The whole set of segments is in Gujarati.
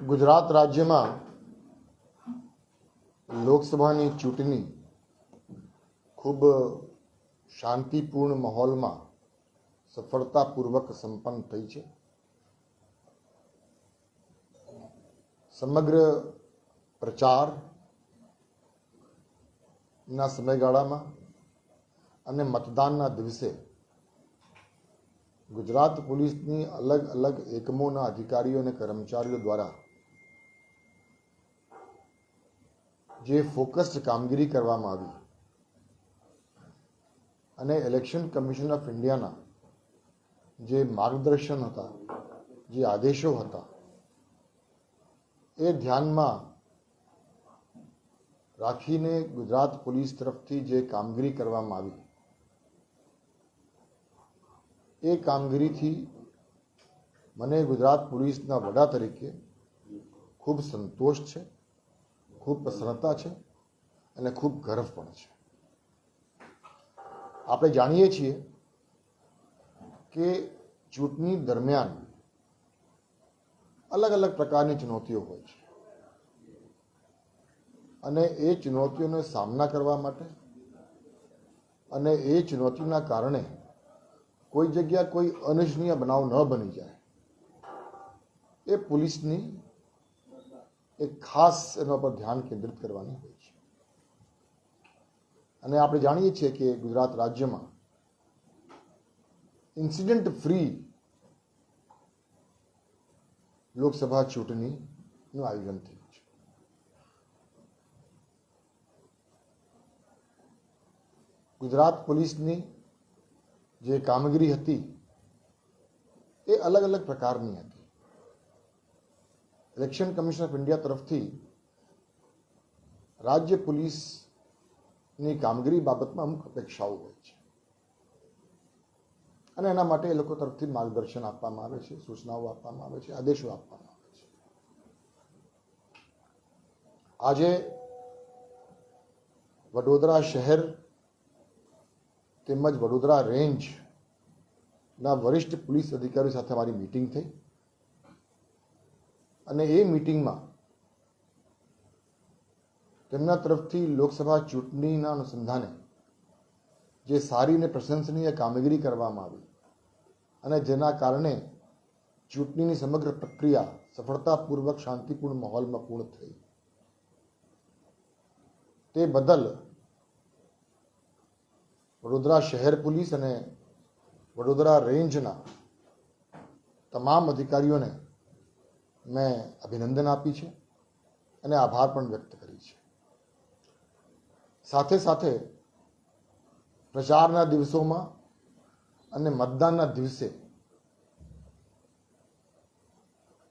ગુજરાત રાજ્યમાં લોકસભાની ચૂંટણી ખૂબ શાંતિપૂર્ણ માહોલમાં સફળતાપૂર્વક સંપન્ન થઈ છે. સમગ્ર પ્રચારના સમયગાળામાં અને મતદાનના દિવસે ગુજરાત પોલીસની અલગ અલગ એકમોના અધિકારીઓ અને કર્મચારીઓ દ્વારા જે ફોકસ્ડ કામગીરી કરવામાં આવી અને ઇલેક્શન કમિશન ઓફ ઇન્ડિયાના જે માર્ગદર્શન હતા, જે આદેશો હતા, એ ધ્યાનમાં રાખીને ગુજરાત પોલીસ તરફથી જે કામગીરી કરવામાં આવી, એ કામગીરીથી મને ગુજરાત પોલીસના વડા તરીકે ખૂબ સંતોષ છે, ખૂબ પ્રસન્નતા છે અને ખૂબ ગર્વ પણ છે. આપણે જાણીએ છીએ કે ચૂંટણી દરમિયાન અલગ અલગ પ્રકારની ચુનૌતીઓ હોય છે અને એ ચુનૌતીઓનો સામના કરવા માટે અને એ ચુનૌતીના કારણે કોઈ જગ્યા કોઈ અનિચ્છનીય બનાવ ન બની જાય, એ પોલીસની એક ખાસ એના પર ધ્યાન કેન્દ્રિત કરવાની હોય છે. અને આપણે જાણીએ છીએ કે ગુજરાત રાજ્યમાં ઇન્સિડન્ટ ફ્રી લોકસભા ચૂંટણીનું આયોજન થયું છે. ગુજરાત પોલીસની જે કામગીરી હતી એ અલગ અલગ પ્રકારની હતી. ઇલેક્શન કમિશન ઓફ ઇન્ડિયા તરફથી રાજ્ય પોલીસની કામગીરી બાબતમાં અમુક અપેક્ષાઓ હોય છે અને એના માટે એ લોકો તરફથી માર્ગદર્શન આપવામાં આવે છે, સૂચનાઓ આપવામાં આવે છે, આદેશો આપવામાં આવે છે. આજે વડોદરા શહેર તેમજ વડોદરા રેન્જના વરિષ્ઠ પોલીસ અધિકારીઓ સાથે મારી મીટિંગ થઈ અને એ મીટિંગમાં તેમના તરફથી લોકસભા ચૂંટણીના અનુસંધાને જે સારી અને પ્રશંસનીય કામગીરી કરવામાં આવી અને જેના કારણે ચૂંટણીની સમગ્ર પ્રક્રિયા સફળતાપૂર્વક શાંતિપૂર્ણ માહોલમાં પૂર્ણ થઈ, તે બદલ વડોદરા શહેર પોલીસ અને વડોદરા રેન્જના તમામ અધિકારીઓને મેં અભિનંદન આપી છે અને આભાર પણ વ્યક્ત કરી છે. સાથે સાથે પ્રચારના દિવસોમાં અને મતદાનના દિવસે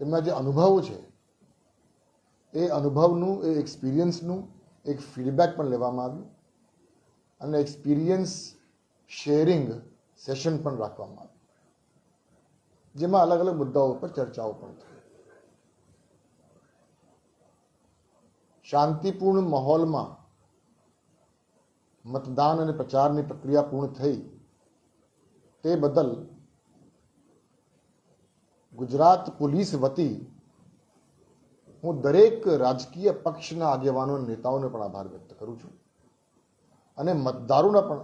તેમના જે અનુભવો છે એ અનુભવનું, એ એક્સપિરિયન્સનું એક ફીડબેક પણ લેવામાં આવ્યું અને એક્સપિરિયન્સ શેરિંગ સેશન પણ રાખવામાં આવ્યું, જેમાં અલગ અલગ મુદ્દાઓ પર ચર્ચાઓ પણ થઈ. શાંતિપૂર્ણ માહોલમાં મતદાન અને પ્રચારની પ્રક્રિયા પૂર્ણ થઈ, તે બદલ ગુજરાત પોલીસ વતી હું દરેક રાજકીય પક્ષના આગેવાનો અને નેતાઓને પણ આભાર વ્યક્ત કરું છું અને મતદારોના પણ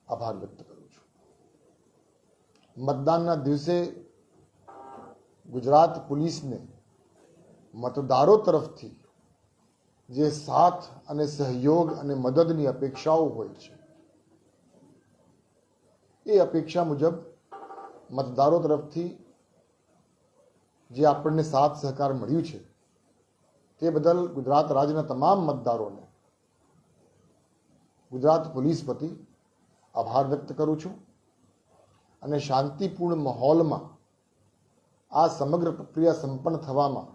આભાર વ્યક્ત કરું છું. મતદાનના દિવસે ગુજરાત પોલીસને મતદારો તરફથી જે સાથ અને સહયોગ અને મદદની અપેક્ષાઓ હોય છે, એ અપેક્ષા મુજબ મતદારો તરફથી જે આપણને સાથ સહકાર મળ્યું છે, તે બદલ ગુજરાત રાજ્યના તમામ મતદારોને ગુજરાત પોલીસ વતી આભાર વ્યક્ત કરું છું અને શાંતિપૂર્ણ માહોલમાં આ સમગ્ર પ્રક્રિયા સંપન્ન થવામાં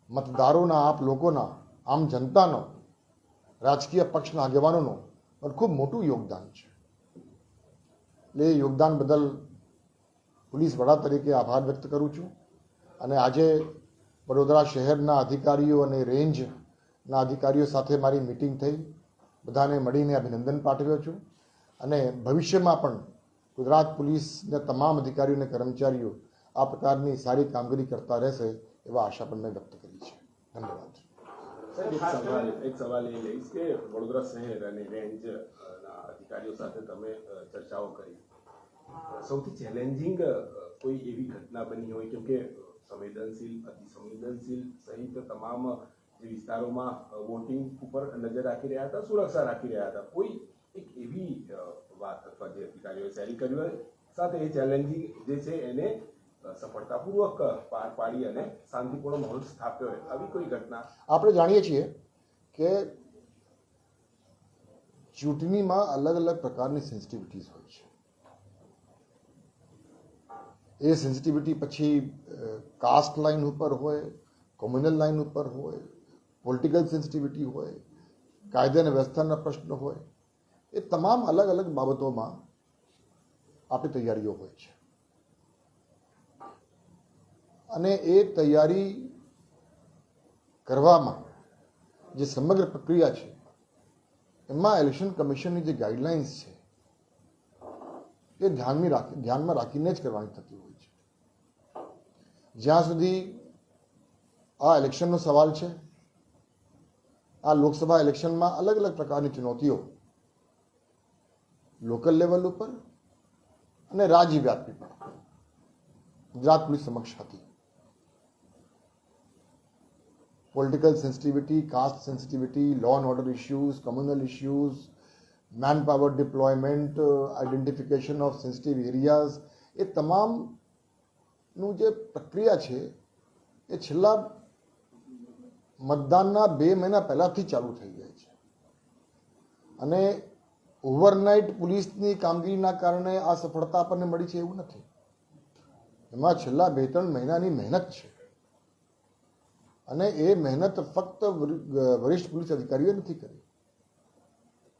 મતદારોના, આપ લોકોના, આમ જનતાનો, રાજકીય પક્ષના આગેવાનોનો પણ ખૂબ મોટું યોગદાન છે. એટલે એ યોગદાન બદલ પોલીસ વડા તરીકે આભાર વ્યક્ત કરું છું. અને આજે વડોદરા શહેરના અધિકારીઓ અને રેન્જના અધિકારીઓ સાથે મારી મીટિંગ થઈ, બધાને મળીને અભિનંદન પાઠવ્યો છું અને ભવિષ્યમાં પણ ગુજરાત પોલીસના તમામ અધિકારીઓ અને કર્મચારીઓ આ પ્રકારની સારી કામગીરી કરતા રહેશે એવા આશા પણ મેં વ્યક્ત કરી છે. ધન્યવાદ. એક સવાલ એ લઈશ કે વડોદરા શહેર અને રેન્જના અધિકારીઓ સાથે તમે ચર્ચાઓ કરી, સૌથી ચેલેન્જિંગ કોઈ એવી ઘટના બની હોય, કેમ કે સંવેદનશીલ, અતિ સંવેદનશીલ સહિત તમામ જે વિસ્તારોમાં વોટિંગ ઉપર નજર રાખી રહ્યા હતા, સુરક્ષા રાખી રહ્યા હતા, કોઈ એક એવી વાત અથવા જે અધિકારીઓએ શેરી કર્યું હોય સાથે એ ચેલેન્જિંગ જે છે એને સફળતાપૂર્વક પાર પાડી અને શાંતિપૂર્ણ માહોલ સ્થાપ્યો હોય, આવી કોઈ ઘટના? આપણે જાણીએ છીએ કે ચૂંટણીમાં અલગ અલગ પ્રકારની સેન્સિટિવિટીઝ હોય છે. એ સેન્સિટિવિટી પછી કાસ્ટ લાઇન ઉપર હોય, કોમ્યુનલ લાઇન ઉપર હોય, પોલિટિકલ સેન્સિટિવિટી હોય, કાયદા અને વ્યવસ્થાના પ્રશ્ન હોય, એ તમામ અલગ અલગ બાબતોમાં આપણી તૈયારીઓ હોય છે. અને એ તૈયારી કરવામાં જે સમગ્ર પ્રક્રિયા છે એમાં ઇલેક્શન કમિશનની જે ગાઈડલાઇન્સ છે એ ધ્યાનમાં રાખીને જ કરવાની થતી હોય છે. જ્યાં સુધી આ ઇલેક્શનનો સવાલ છે, આ લોકસભા ઇલેક્શનમાં અલગ અલગ પ્રકારની ચુનૌતીઓ લોકલ લેવલ ઉપર અને રાજ્યવ્યાપી પણ ગુજરાત પોલીસ સમક્ષ હતી. Political sensitivity, caste sensitivity, law and order issues, communal issues, man power deployment, identification of sensitive areas, એ તમામનું જે પ્રક્રિયા છે એ છેલ્લા મતદાનના 2 મહિના પહેલાથી ચાલુ થઈ જાય છે. અને ઓવરનાઇટ પોલીસની કામગીરીના કારણે આ સફળતા આપણને મળી છે એવું નથી. એમાં છેલ્લા 2-3 મહિનાની મહેનત છે. અને એ મહેનત ફક્ત વરિષ્ઠ પોલીસ અધિકારીઓએ નથી કરી.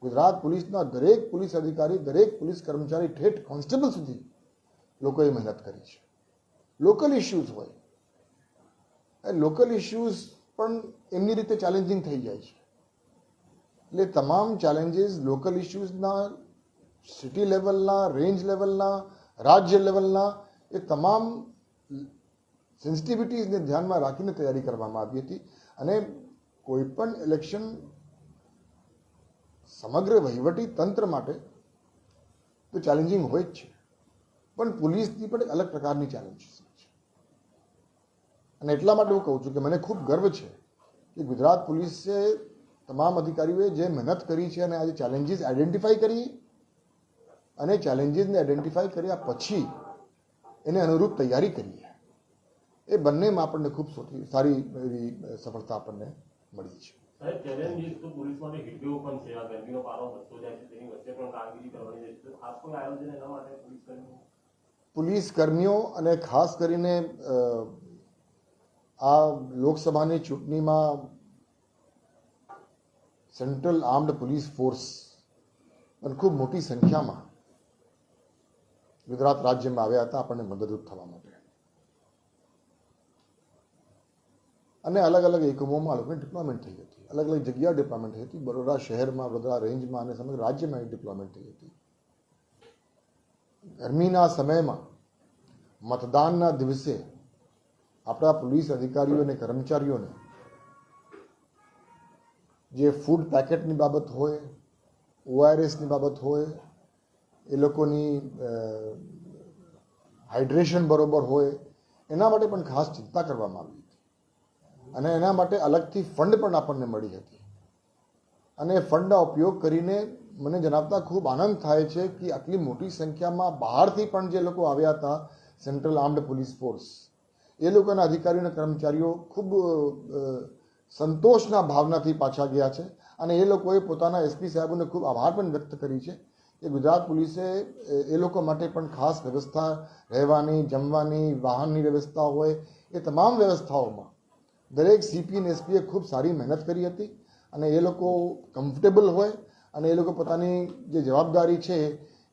ગુજરાત પોલીસના દરેક પોલીસ અધિકારી, દરેક પોલીસ કર્મચારી, ઠેઠ કોન્સ્ટેબલ સુધી લોકોએ મહેનત કરી છે. લોકલ ઇશ્યુઝ હોય, લોકલ ઇશ્યુઝ પણ એમની રીતે ચેલેન્જિંગ થઈ જાય છે. એટલે તમામ ચેલેન્જીસ લોકલ ઇશ્યુઝના, સિટી લેવલના, રેન્જ લેવલના, રાજ્ય લેવલના, એ તમામ સેન્સિટિવિટીઝને ધ્યાનમાં રાખીને તૈયારી કરવામાં આવી હતી. અને કોઈ પણ ઇલેક્શન સમગ્ર વહીવટી તંત્ર માટે તો ચેલેન્જિંગ હોય જ છે, પણ પોલીસની પણ અલગ પ્રકારની ચેલેન્જીસ છે. અને એટલા માટે હું કહું છું કે મને ખૂબ ગર્વ છે કે ગુજરાત પોલીસે તમામ અધિકારીઓએ જે મહેનત કરી છે અને આજે ચેલેન્જીસ આઈડેન્ટિફાઈ કરી અને ચેલેન્જીસને આઈડેન્ટિફાઈ કર્યા પછી એને અનુરૂપ તૈયારી કરી, એ બંનેમાં આપણને ખૂબ સારી એવી સફળતા આપણને મળી છે. પોલીસ કર્મીઓ અને ખાસ કરીને આ લોકસભાની ચૂંટણીમાં સેન્ટ્રલ આર્મ્ડ પોલીસ ફોર્સ પણ ખૂબ મોટી સંખ્યામાં ગુજરાત રાજ્યમાં આવ્યા હતા આપણને મદદરૂપ થવા માટે. અને અલગ અલગ એકમોમાં લોકોની ડિપ્લોયમેન્ટ થઈ હતી, અલગ અલગ જગ્યાએ ડિપ્લોયમેન્ટ થઈ હતી. વડોદરા શહેરમાં, વડોદરા રેન્જમાં અને સમગ્ર રાજ્યમાં ડિપ્લોયમેન્ટ થઈ હતી. ગરમીના સમયમાં મતદાનના દિવસે આપણા પોલીસ અધિકારીઓ અને કર્મચારીઓને જે ફૂડ પેકેટની બાબત હોય, ORSની બાબત હોય, એ લોકોની હાઇડ્રેશન બરોબર હોય, એના માટે પણ ખાસ ચિંતા કરવામાં આવી હતી. અને એના માટે અલગથી ફંડ પણ આપણને મળી હતી. અને ફંડનો ઉપયોગ કરીને મને જણાવતા ખૂબ આનંદ થાય છે કે આટલી મોટી સંખ્યામાં બહારથી પણ જે લોકો આવ્યા હતા, સેન્ટ્રલ આર્મ્ડ પોલીસ ફોર્સ, એ લોકોના અધિકારીઓ અને કર્મચારીઓ ખૂબ સંતોષના ભાવનાથી પાછા ગયા છે. અને એ લોકોએ પોતાના SP સાહેબોને ખૂબ આભાર પણ વ્યક્ત કરી છે કે ગુજરાત પોલીસે એ લોકો માટે પણ ખાસ વ્યવસ્થા, રહેવાની, જમવાની, વાહનની વ્યવસ્થા હોય, એ તમામ વ્યવસ્થાઓમાં દરેક CP અને SPએ ખૂબ સારી મહેનત કરી હતી. અને એ લોકો કમ્ફર્ટેબલ હોય અને એ લોકો પોતાની જે જવાબદારી છે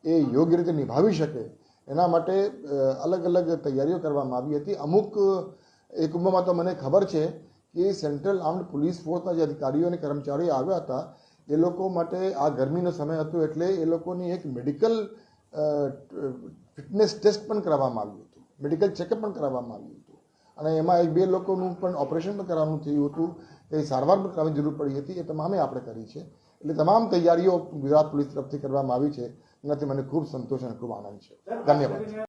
એ યોગ્ય રીતે નિભાવી શકે એના માટે અલગ અલગ તૈયારીઓ કરવામાં આવી હતી. અમુક એકમોમાં તો મને ખબર છે કે સેન્ટ્રલ આર્મ્ડ પોલીસ ફોર્સના જે અધિકારીઓ અને કર્મચારીઓ આવ્યા હતા એ લોકો માટે આ ગરમીનો સમય હતો એટલે એ લોકોની એક મેડિકલ ફિટનેસ ટેસ્ટ પણ કરવામાં આવ્યું હતું, મેડિકલ ચેકઅપ પણ કરવામાં આવ્યું હતું. અને એમાં એક બે લોકોનું પણ ઓપરેશન પણ કરવાનું થયું હતું, એ સારવાર પણ કરવાની જરૂર પડી હતી. એ તમામે આપણે કરી છે. એટલે તમામ તૈયારીઓ ગુજરાત પોલીસ તરફથી કરવામાં આવી છે. એનાથી મને ખૂબ સંતોષ અને ખૂબ આનંદ છે. ધન્યવાદ.